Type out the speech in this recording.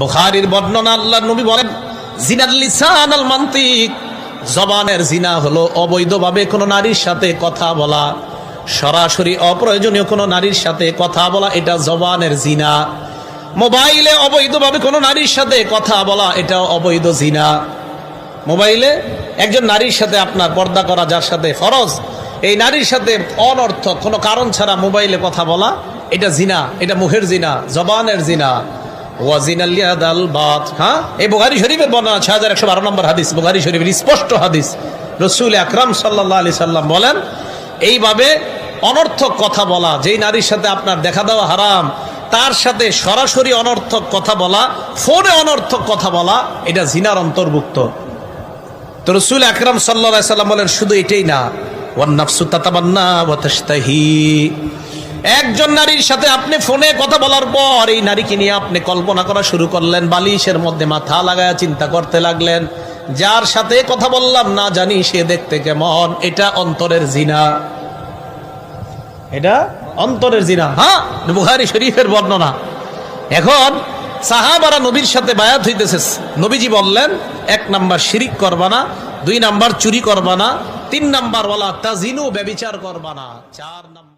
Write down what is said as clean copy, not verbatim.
বুখারীর বর্ণনা, আল্লাহর নবী বলেন জিনাল লিসান আল মান্তিক, জবানের জিনা হলো অবৈধভাবে কোনো নারীর সাথে কথা বলা, সরাসরি অপ্রয়োজনীয় কোনো নারীর সাথে কথা বলা, এটা জবানের জিনা। মোবাইলে অবৈধভাবে কোনো নারীর সাথে কথা বলা, এটাও অবৈধ জিনা। মোবাইলে একজন নারীর সাথে আপনার পর্দা করা, যার সাথে ফরজ, এই নারীর সাথে অনর্থক কোনো কারণ ছাড়া মোবাইলে কথা বলা, এটা জিনা, এটা মুখের জিনা, জবানের জিনা। ওয়াজিনাল ইয়াদাল বাত, হ্যাঁ, এই বুখারী শরীফের বর্ণনা 6112 নম্বর হাদিস, বুখারী শরীফের স্পষ্ট হাদিস। রাসূল আকরাম সাল্লাল্লাহু আলাইহি সাল্লাম বলেন, এইভাবে অনর্থক কথা বলা, যেই নারীর সাথে আপনার দেখা দেওয়া হারাম, তার সাথে সরাসরি অনর্থক কথা বলা, ফোনে অনর্থক কথা বলা, এটা জিনার অন্তর্ভুক্ত। তো রাসূল আকরাম সাল্লাল্লাহু আলাইহি সাল্লাম বলেন, শুধু এটাই না, ওয়ান নাফসু তাতাবান্না ওয়া তাশতাহি, একজন নারীর সাথে আপনি ফোনে কথা বলার পর এই নারীকে নিয়ে আপনি কল্পনা করা শুরু করলেন, বালিশের মধ্যে মাথা লাগায়া চিন্তা করতে লাগলেন, যার সাথে কথা বললাম না জানি সে দেখতে কেমন, এটা অন্তরের জিনা, এটা অন্তরের জিনা। হ্যাঁ, বুখারী শরীফের বর্ণনা। এখন সাহাবারা নবীর সাথে বায়াত হইতেছে, নবীজি বললেন, 1 নাম্বার শিরিক করবা না, 2 নাম্বার চুরি করবা না, 3 নাম্বার ওয়ালা তাজিনু, ব্যভিচার করবা না, 4 নাম্বার